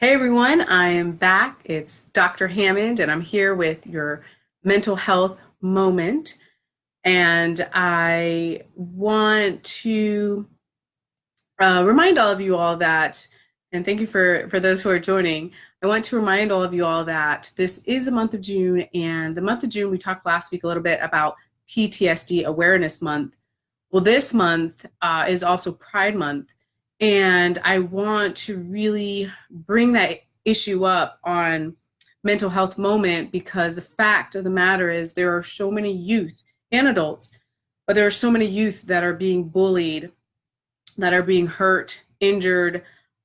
Hey everyone, I am back. It's Dr. Hammond, and I'm here with your mental health moment. And I want to remind all of you all that, and thank you for those who are joining. I want to remind all of you all that this is the month of June, and the month of June, we talked last week a little bit about PTSD Awareness Month. Well, this month is also Pride Month, and I want to really bring that issue up on Mental Health Moment because the fact of the matter is there are so many youth and adults, but there are so many youth that are being bullied, that are being hurt, injured,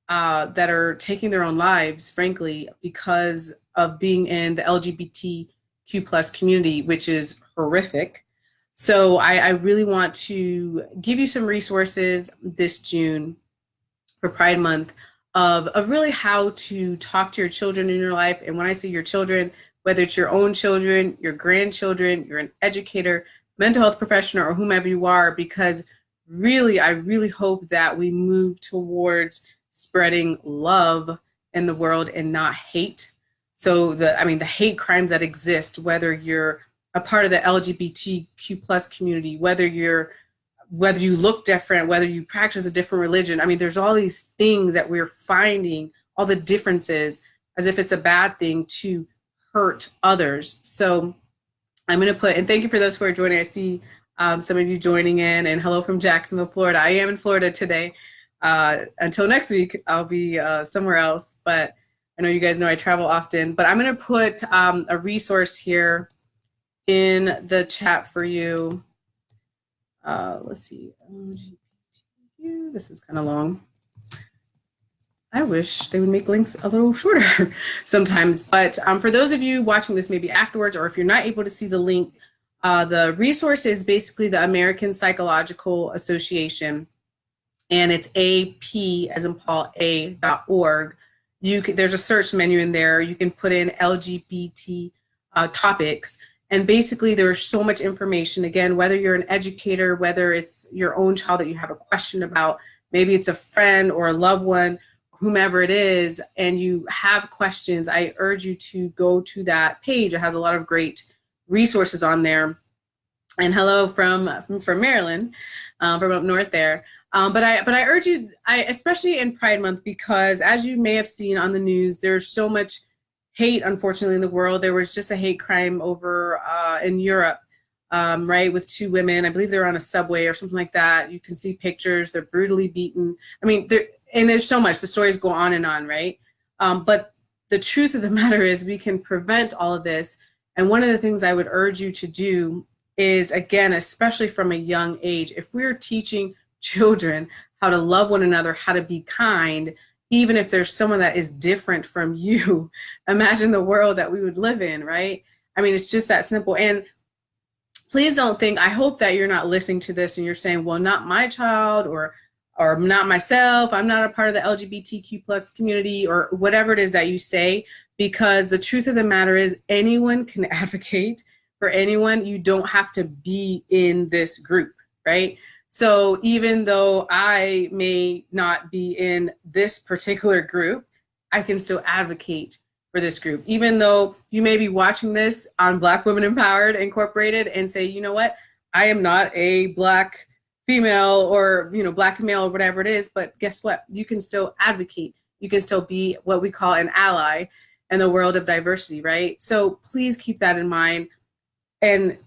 that are taking their own lives, frankly, because of being in the LGBTQ plus community, which is horrific. So I really want to give you some resources this June for Pride Month of really how to talk to your children in your life. And when I say your children, whether it's your own children, your grandchildren, you're an educator, mental health professional, or whomever you are, because really, I really hope that we move towards spreading love in the world and not hate. So the hate crimes that exist, whether you're a part of the LGBTQ plus community, whether you look different, whether you practice a different religion. I mean, there's all these things that we're finding, all the differences, as if it's a bad thing to hurt others. So I'm going to put, and thank you for those who are joining. I see some of you joining in, and hello from Jacksonville, Florida. I am in Florida today. Until next week, I'll be somewhere else, but I know you guys know I travel often. But I'm going to put a resource here in the chat for you. Let's see. LGBTQ. This is kind of long. I wish they would make links a little shorter sometimes. But for those of you watching this maybe afterwards, or if you're not able to see the link, the resource is basically the American Psychological Association, and it's AP as in Paul A.org. There's a search menu in there. You can put in LGBT topics. And basically, there's so much information. Again, whether you're an educator, whether it's your own child that you have a question about, maybe it's a friend or a loved one, whomever it is, and you have questions, I urge you to go to that page. It has a lot of great resources on there. And hello from Maryland, from up north there. But I urge you, especially in Pride Month, because as you may have seen on the news, there's so much hate, unfortunately, in the world. There was just a hate crime over in Europe, right, with two women. I believe they were on a subway or something like that. You can see pictures. They're brutally beaten. I mean, there's so much. The stories go on, right? But the truth of the matter is we can prevent all of this. And one of the things I would urge you to do is, again, especially from a young age, if we're teaching children how to love one another, how to be kind, even if there's someone that is different from you, imagine the world that we would live in, right? I mean, it's just that simple. And please don't think, I hope that you're not listening to this and you're saying, well, not my child, or not myself, I'm not a part of the LGBTQ plus community, or whatever it is that you say, because the truth of the matter is anyone can advocate for anyone. You don't have to be in this group, right? So even though I may not be in this particular group, I can still advocate for this group. Even though you may be watching this on Black Women Empowered Incorporated and say, you know what, I am not a Black female, or, Black male, or whatever it is, but guess what? You can still advocate. You can still be what we call an ally in the world of diversity, right? So please keep that in mind. And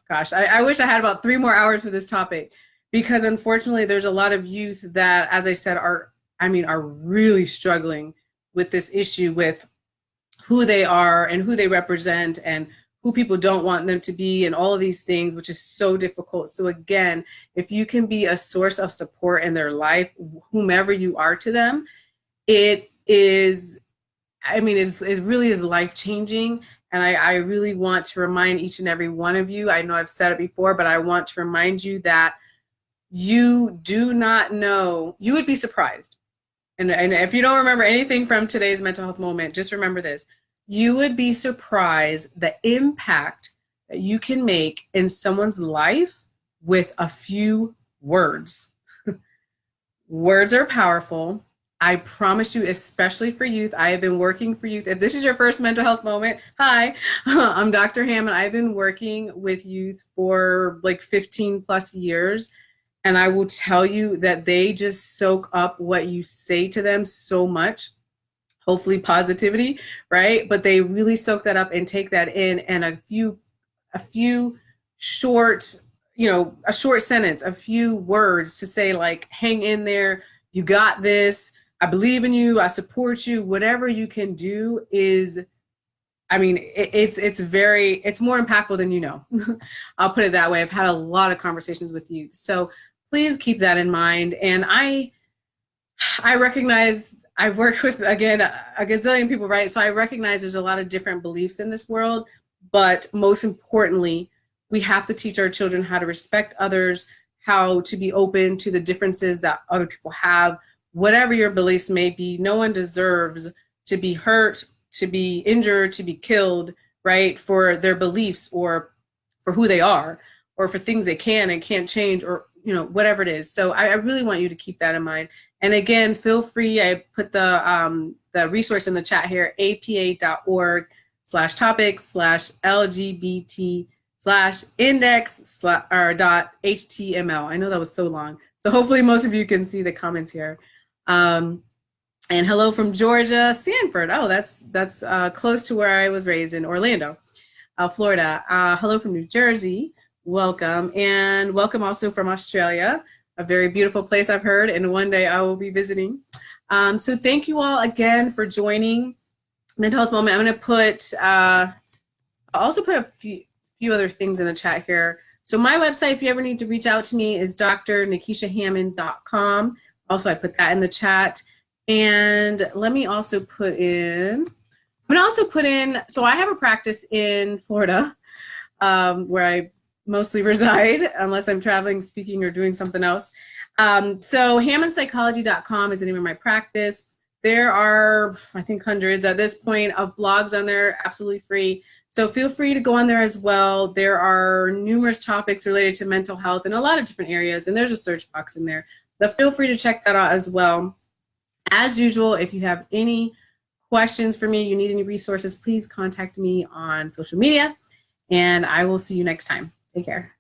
gosh, I wish I had about 3 more hours for this topic, because unfortunately there's a lot of youth that, as I said, are really struggling with this issue, with who they are and who they represent and who people don't want them to be, and all of these things, which is so difficult. So again, if you can be a source of support in their life, whomever you are to them, it really is life-changing. And I really want to remind each and every one of you, I know I've said it before, but I want to remind you that you do not know, you would be surprised. And if you don't remember anything from today's mental health moment, just remember this. You would be surprised the impact that you can make in someone's life with a few words. Words are powerful. I promise you, especially for youth, I have been working for youth. If this is your first mental health moment, hi, I'm Dr. Hammond. I've been working with youth for like 15 plus years. And I will tell you that they just soak up what you say to them so much, hopefully positivity, right? But they really soak that up and take that in. And a few short, a short sentence, a few words to say, like, hang in there, you got this, I believe in you, I support you, whatever you can do is, I mean, it's more impactful than you know. I'll put it that way. I've had a lot of conversations with youth. So please keep that in mind. And I recognize I've worked with, again, a gazillion people, right? So I recognize there's a lot of different beliefs in this world, but most importantly, we have to teach our children how to respect others, how to be open to the differences that other people have, whatever your beliefs may be. No one deserves to be hurt, to be injured, to be killed, right, for their beliefs or for who they are or for things they can and can't change or, whatever it is. So I really want you to keep that in mind. And again, feel free, I put the resource in the chat here, apa.org/topics/LGBT/index/.html. I know that was so long. So hopefully most of you can see the comments here. And hello from Georgia, Sanford. Oh, that's close to where I was raised in Orlando, Florida. Hello from New Jersey. Welcome. And welcome also from Australia, a very beautiful place I've heard, and one day I will be visiting. So thank you all again for joining Mental Health Moment. I'm going to put, I'll also put a few other things in the chat here. So my website, if you ever need to reach out to me, is drnikishahammond.com. Also, I put that in the chat. And let me also put in, so I have a practice in Florida, where I mostly reside, unless I'm traveling, speaking, or doing something else. So hammondpsychology.com is the name of my practice. There are, I think, hundreds at this point of blogs on there, absolutely free. So feel free to go on there as well. There are numerous topics related to mental health in a lot of different areas, and there's a search box in there. But feel free to check that out as well. As usual, if you have any questions for me, you need any resources, please contact me on social media, and I will see you next time. Take care.